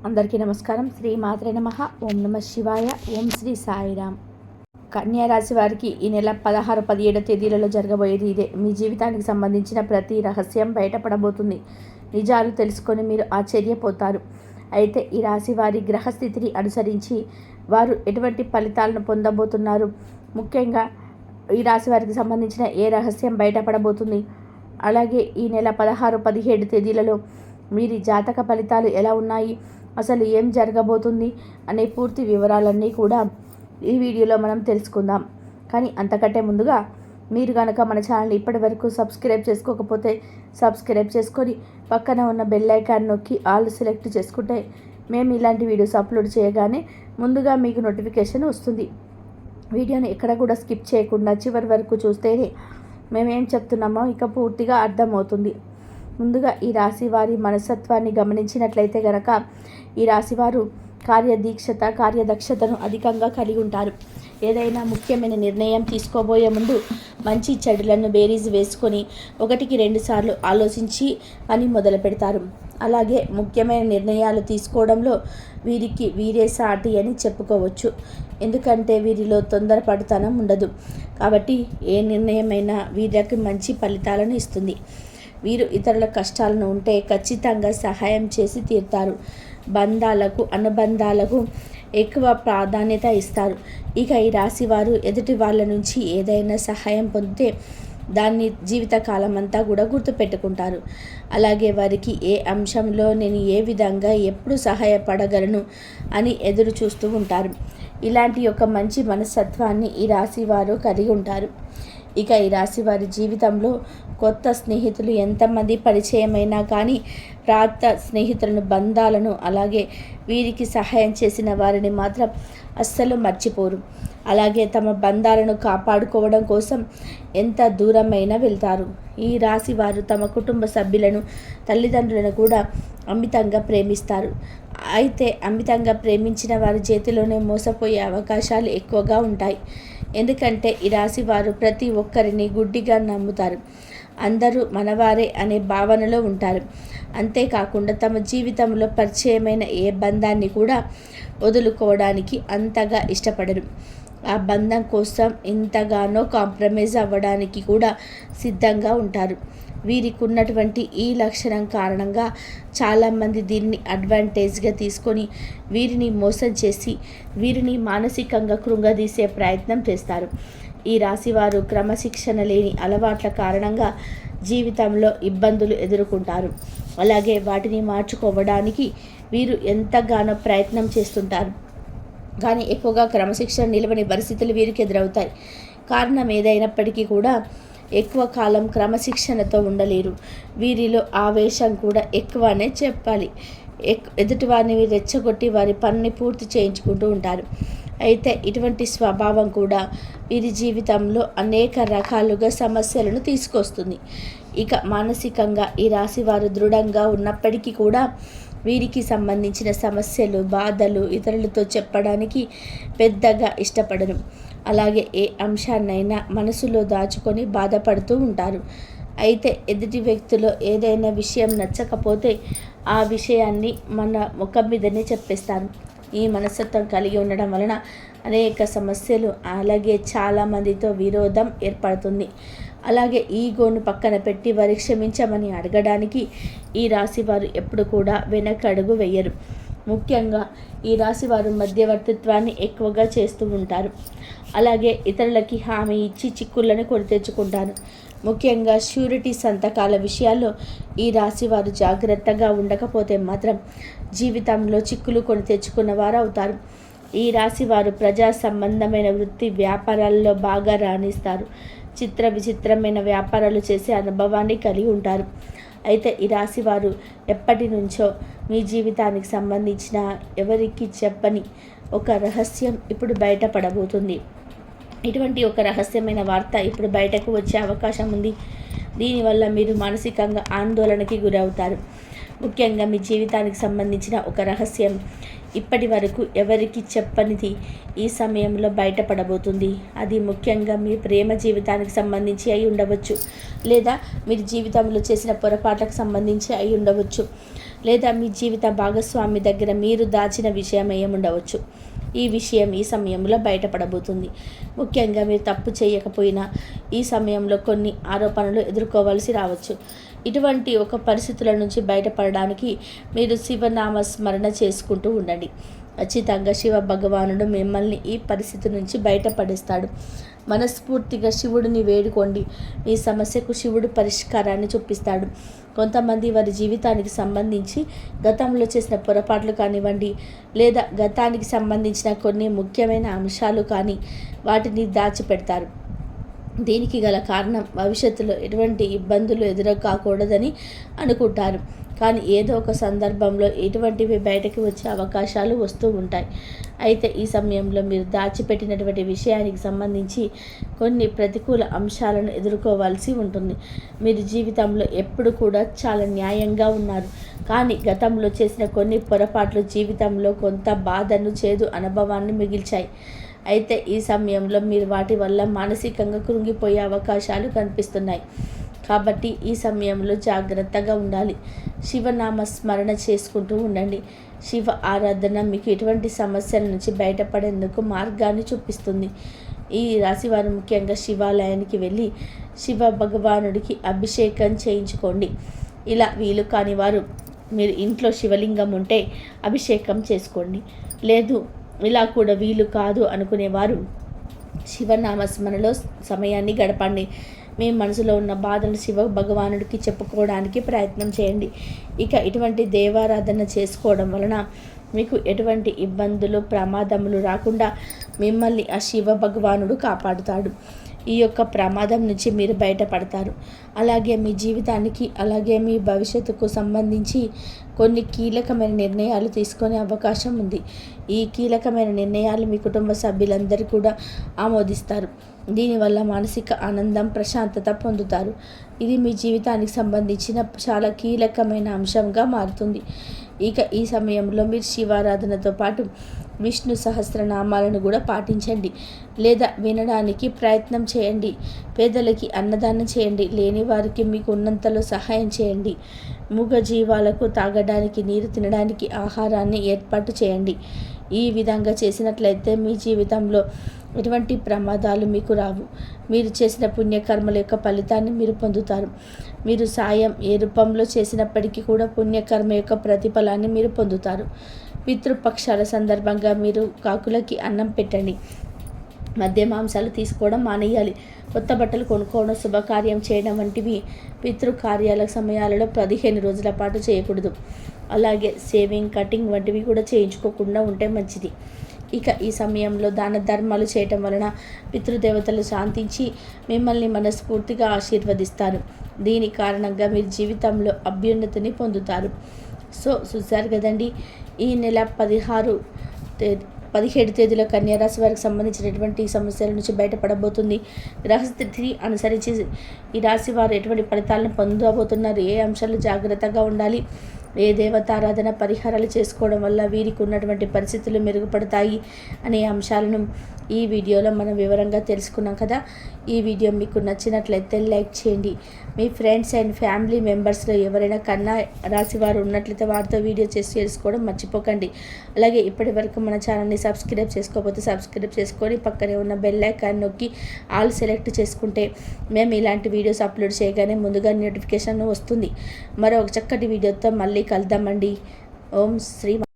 అందరికీ నమస్కారం. శ్రీ మాత్రే నమః. ఓం నమ శివాయ. ఓం శ్రీ సాయిరామ్. కన్యా రాశి వారికి ఈ నెల 16, 17 తేదీలలో జరగబోయేది ఇదే. మీ జీవితానికి సంబంధించిన ప్రతి రహస్యం బయటపడబోతుంది. నిజాలు తెలుసుకొని మీరు ఆశ్చర్యపోతారు. అయితే ఈ రాశి వారి గ్రహస్థితిని అనుసరించి వారు ఎటువంటి ఫలితాలను పొందబోతున్నారు, ముఖ్యంగా ఈ రాశి వారికి సంబంధించిన ఏ రహస్యం బయటపడబోతుంది, అలాగే ఈ నెల 16, 17 తేదీలలో వీరి జాతక ఫలితాలు ఎలా ఉన్నాయి, అసలు ఏం జరగబోతుంది అనే పూర్తి వివరాలన్నీ కూడా ఈ వీడియోలో మనం తెలుసుకుందాం. కానీ అంతకంటే ముందుగా మీరు కనుక మన ఛానల్ ఇప్పటి వరకు సబ్స్క్రైబ్ చేసుకోకపోతే సబ్స్క్రైబ్ చేసుకొని పక్కన ఉన్న బెల్ ఐకాన్ నొక్కి ఆల్ సెలెక్ట్ చేసుకుంటే మేము ఇలాంటి వీడియోస్ అప్లోడ్ చేయగానే ముందుగా మీకు నోటిఫికేషన్ వస్తుంది. వీడియోని ఎక్కడ కూడా స్కిప్ చేయకుండా చివరి వరకు చూస్తేనే మేమేం చెప్తున్నామో ఇక పూర్తిగా అర్థమవుతుంది. ముందుగా ఈ రాశి వారి మనస్తత్వాన్ని గమనించినట్లయితే గనక ఈ రాశివారు కార్యదక్షతను అధికంగా కలిగి ఉంటారు. ఏదైనా ముఖ్యమైన నిర్ణయం తీసుకోబోయే ముందు మంచి చెడులను బేరీజ్ వేసుకొని 1-2 సార్లు ఆలోచించి పని మొదలు పెడతారు. అలాగే ముఖ్యమైన నిర్ణయాలు తీసుకోవడంలో వీరికి వీరే సాటి అని చెప్పుకోవచ్చు. ఎందుకంటే వీరిలో తొందరపడుతనం ఉండదు. కాబట్టి ఏ నిర్ణయమైనా వీరికి మంచి ఫలితాలను ఇస్తుంది. వీరు ఇతరుల కష్టాలను ఉంటే ఖచ్చితంగా సహాయం చేసి తీరుతారు. బంధాలకు అనుబంధాలకు ఎక్కువ ప్రాధాన్యత ఇస్తారు. ఇక ఈ రాశి వారు ఎదుటి వాళ్ళ నుంచి ఏదైనా సహాయం పొందితే దాన్ని జీవితకాలం అంతా కూడా గుర్తుపెట్టుకుంటారు. అలాగే వారికి ఏ అంశంలో నేను ఏ విధంగా ఎప్పుడు సహాయపడగలను అని ఎదురు చూస్తూ ఉంటారు. ఇలాంటి ఒక మంచి మనస్తత్వాన్ని ఈ రాశి వారు కలిగి ఉంటారు. ఇక ఈ రాశి వారి జీవితంలో కొత్త స్నేహితులు ఎంతమంది పరిచయమైనా కానీ పాత స్నేహితులను, బంధాలను, అలాగే వీరికి సహాయం చేసిన వారిని మాత్రం అస్సలు మర్చిపోరు. అలాగే తమ బంధాలను కాపాడుకోవడం కోసం ఎంత దూరమైనా వెళ్తారు. ఈ రాశి వారు తమ కుటుంబ సభ్యులను, తల్లిదండ్రులను కూడా అమితంగా ప్రేమిస్తారు. అయితే అమితంగా ప్రేమించిన వారి చేతిలోనే మోసపోయే అవకాశాలు ఎక్కువగా ఉంటాయి. ఎందుకంటే ఈ రాశి వారు ప్రతి ఒక్కరిని గుడ్డిగా నమ్ముతారు. అందరూ మనవారే అనే భావనలో ఉంటారు. అంతేకాకుండా తమ జీవితంలో పరిచయమైన ఏ బంధాన్ని కూడా వదులుకోవడానికి అంతగా ఇష్టపడరు. ఆ బంధం కోసం ఎంతగానో కాంప్రమైజ్ అవ్వడానికి కూడా సిద్ధంగా ఉంటారు. వీరికి ఉన్నటువంటి ఈ లక్షణం కారణంగా చాలామంది దీన్ని అడ్వాంటేజ్గా తీసుకొని వీరిని మోసం చేసి వీరిని మానసికంగా కృంగదీసే ప్రయత్నం చేస్తారు. ఈ రాశివారు క్రమశిక్షణ లేని అలవాట్ల కారణంగా జీవితంలో ఇబ్బందులు ఎదుర్కొంటారు. అలాగే వాటిని మార్చుకోవడానికి వీరు ఎంతగానో ప్రయత్నం చేస్తుంటారు. కానీ ఎక్కువగా క్రమశిక్షణ నిలవని పరిస్థితులు వీరికి ఎదురవుతాయి. కారణం ఏదైనప్పటికీ కూడా ఎక్కువ కాలం క్రమశిక్షణతో ఉండలేరు. వీరిలో ఆవేశం కూడా ఎక్కువనే చెప్పాలి. ఎదుటి వారిని రెచ్చగొట్టి వారి పనిని పూర్తి చేయించుకుంటూ ఉంటారు. అయితే ఇటువంటి స్వభావం కూడా వీరి జీవితంలో అనేక రకాలుగా సమస్యలను తీసుకొస్తుంది. ఇక మానసికంగా ఈ రాశి వారు దృఢంగా ఉన్నప్పటికీ కూడా వీరికి సంబంధించిన సమస్యలు, బాధలు ఇతరులతో చెప్పడానికి పెద్దగా ఇష్టపడరు. అలాగే ఏ అంశాన్నైనా మనసులో దాచుకొని బాధపడుతూ ఉంటారు. అయితే ఎదుటి వ్యక్తిలో ఏదైనా విషయం నచ్చకపోతే ఆ విషయాన్ని మన ముఖం మీదనే చెప్పేస్తారు. ఈ మనస్తత్వం కలిగి ఉండడం వలన అనేక సమస్యలు, అలాగే చాలామందితో విరోధం ఏర్పడుతుంది. అలాగే ఈగోను పక్కన పెట్టి వారి క్షమించమని అడగడానికి ఈ రాశి వారు ఎప్పుడు కూడా వెనకడుగు వేయరు. ముఖ్యంగా ఈ రాశి వారు మధ్యవర్తిత్వాన్ని ఎక్కువగా చేస్తూ ఉంటారు. అలాగే ఇతరులకి హామీ ఇచ్చి చిక్కులను కొని తెచ్చుకుంటారు. ముఖ్యంగా ష్యూరిటీ సంతకాల విషయాల్లో ఈ రాశి వారు జాగ్రత్తగా ఉండకపోతే మాత్రం జీవితంలో చిక్కులు కొని తెచ్చుకున్న వారు అవుతారు. ఈ రాశి వారు ప్రజా సంబంధమైన వృత్తి వ్యాపారాల్లో బాగా రాణిస్తారు. విచిత్రమైన వ్యాపారాలు చేసే అనుభవాన్ని కలిగి ఉంటారు. అయితే ఈ రాశి వారు ఎప్పటి నుంచో మీ జీవితానికి సంబంధించిన ఎవరికి చెప్పని ఒక రహస్యం ఇప్పుడు బయటపడబోతుంది. ఇటువంటి ఒక రహస్యమైన వార్త ఇప్పుడు బయటకు వచ్చే అవకాశం ఉంది. దీనివల్ల మీరు మానసికంగా ఆందోళనకి గురవుతారు. ముఖ్యంగా మీ జీవితానికి సంబంధించిన ఒక రహస్యం ఇప్పటి వరకు ఎవరికి చెప్పనిది ఈ సమయంలో బయటపడబోతుంది. అది ముఖ్యంగా మీ ప్రేమ జీవితానికి సంబంధించి అయి ఉండవచ్చు, లేదా మీరు జీవితంలో చేసిన పొరపాట్లకు సంబంధించి అయి ఉండవచ్చు, లేదా మీ జీవిత భాగస్వామి దగ్గర మీరు దాచిన విషయం ఏముండవచ్చు. ఈ విషయం ఈ సమయంలో బయటపడబోతుంది. ముఖ్యంగా మీరు తప్పు చేయకపోయినా ఈ సమయంలో కొన్ని ఆరోపణలు ఎదుర్కోవాల్సి రావచ్చు. ఇటువంటి ఒక పరిస్థితుల నుంచి బయటపడడానికి మీరు శివనామ స్మరణ చేసుకుంటూ ఉండండి. ఖచ్చితంగా శివ భగవానుడు మిమ్మల్ని ఈ పరిస్థితి నుంచి బయటపడేస్తాడు. మనస్ఫూర్తిగా శివుడిని వేడుకోండి. ఈ సమస్యకు శివుడు పరిష్కారాన్ని చూపిస్తాడు. కొంతమంది వారి జీవితానికి సంబంధించి గతంలో చేసిన పొరపాట్లు కానివ్వండి, లేదా గతానికి సంబంధించిన కొన్ని ముఖ్యమైన అంశాలు కానీ వాటిని దాచిపెడతారు. దీనికి గల కారణం భవిష్యత్తులో ఎటువంటి ఇబ్బందులు ఎదురుకాకూడదని అనుకుంటారు. కానీ ఏదో ఒక సందర్భంలో ఇటువంటివి బయటకు వచ్చే అవకాశాలు వస్తూ ఉంటాయి. అయితే ఈ సమయంలో మీరు దాచిపెట్టినటువంటి విషయానికి సంబంధించి కొన్ని ప్రతికూల అంశాలను ఎదుర్కోవాల్సి ఉంటుంది. మీరు జీవితంలో ఎప్పుడు కూడా చాలా న్యాయంగా ఉన్నారు. కానీ గతంలో చేసిన కొన్ని పొరపాట్లు జీవితంలో కొంత బాధను, చేదు అనుభవాన్ని మిగిల్చాయి. అయితే ఈ సమయంలో మీరు వాటి వల్ల మానసికంగా కృంగిపోయే అవకాశాలు కనిపిస్తున్నాయి. కాబట్టి ఈ సమయంలో జాగ్రత్తగా ఉండాలి. శివనామ స్మరణ చేసుకుంటూ ఉండండి. శివ ఆరాధన మీకు ఎటువంటి సమస్యల నుంచి బయటపడేందుకు మార్గాన్ని చూపిస్తుంది. ఈ రాశివారు ముఖ్యంగా శివాలయానికి వెళ్ళి శివ భగవానుడికి అభిషేకం చేయించుకోండి. ఇలా వీలు కాని వారు మీరు ఇంట్లో శివలింగం ఉంటే అభిషేకం చేసుకోండి. లేదు ఇలా కూడా వీలు కాదు అనుకునేవారు శివనామస్మరణలో సమయాన్ని గడపండి. మీ మనసులో ఉన్న బాధలు శివ భగవానుడికి చెప్పుకోవడానికి ప్రయత్నం చేయండి. ఇక ఇటువంటి దేవారాధన చేసుకోవడం వలన మీకు ఎటువంటి ఇబ్బందులు, ప్రమాదములు రాకుండా మిమ్మల్ని ఆ శివ భగవానుడు కాపాడుతాడు. ఈ యొక్క ప్రమాదం నుంచి మీరు బయటపడతారు. అలాగే మీ జీవితానికి, అలాగే మీ భవిష్యత్తుకు సంబంధించి కొన్ని కీలకమైన నిర్ణయాలు తీసుకునే అవకాశం ఉంది. ఈ కీలకమైన నిర్ణయాలు మీ కుటుంబ సభ్యులందరూ కూడా ఆమోదిస్తారు. దీనివల్ల మానసిక ఆనందం, ప్రశాంతత పొందుతారు. ఇది మీ జీవితానికి సంబంధించిన చాలా కీలకమైన అంశంగా మారుతుంది. ఇక ఈ సమయంలో మీరు శివారాధనతో పాటు విష్ణు సహస్రనామాలను కూడా పాటించండి లేదా వినడానికి ప్రయత్నం చేయండి. పేదలకి అన్నదానం చేయండి. లేని వారికి మీకు ఉన్నంతలో సహాయం చేయండి. మూగ జీవాలకు తాగడానికి నీరు, తినడానికి ఆహారాన్ని ఏర్పాటు చేయండి. ఈ విధంగా చేసినట్లయితే మీ జీవితంలో ఎటువంటి ప్రమాదాలు మీకు రావు. మీరు చేసిన పుణ్యకర్మల యొక్క ఫలితాన్ని మీరు పొందుతారు. మీరు సాయం ఏ రూపంలో చేసినప్పటికీ కూడా పుణ్యకర్మ యొక్క ప్రతిఫలాన్ని మీరు పొందుతారు. పితృపక్షాల సందర్భంగా మీరు కాకులకి అన్నం పెట్టండి. మద్య మాంసాలు తీసుకోవడం మానేయాలి. కొత్త బట్టలు కొనుక్కోవడం, శుభకార్యం చేయడం వంటివి పితృకార్యాల సమయాలలో 15 రోజుల పాటు చేయకూడదు. అలాగే సేవింగ్, కటింగ్ వంటివి కూడా చేయించుకోకుండా ఉంటే మంచిది. ఇక ఈ సమయంలో దాన ధర్మాలు చేయటం వలన పితృదేవతలు శాంతించి మిమ్మల్ని మనస్ఫూర్తిగా ఆశీర్వదిస్తారు. దీని కారణంగా మీరు జీవితంలో అభ్యున్నతిని పొందుతారు. సో చూశారు కదండి, ఈ నెల 17 తేదీలో కన్యారాశి వారికి సంబంధించినటువంటి సమస్యల నుంచి బయటపడబోతుంది. గ్రహస్థితిని అనుసరించి ఈ రాశి వారు ఎటువంటి ఫలితాలను పొందబోతున్నారు, ఏ అంశాలు జాగ్రత్తగా ఉండాలి, ఏ దేవతారాధన పరిహారాలు చేసుకోవడం వల్ల వీరికి ఉన్నటువంటి పరిస్థితులు మెరుగుపడతాయి అనే అంశాలను ఈ వీడియోలో మనం వివరంగా తెలుసుకున్నాం కదా. ఈ వీడియో మీకు నచ్చినట్లయితే లైక్ చేయండి. మీ ఫ్రెండ్స్ అండ్ ఫ్యామిలీ మెంబర్స్లో ఎవరైనా కన్నా రాశి వారు ఉన్నట్లయితే వారితో వీడియో చేసి చేసుకోవడం మర్చిపోకండి. అలాగే ఇప్పటి వరకు మన ఛానల్ని సబ్స్క్రైబ్ చేసుకోకపోతే సబ్స్క్రైబ్ చేసుకొని పక్కనే ఉన్న బెల్ ఐకాన్ నొక్కి ఆల్ సెలెక్ట్ చేసుకుంటే మేము ఇలాంటి వీడియోస్ అప్లోడ్ చేయగానే ముందుగా నోటిఫికేషన్ వస్తుంది. మరో చక్కటి వీడియోతో మళ్ళీ కలుద్దామండి. ఓం శ్రీ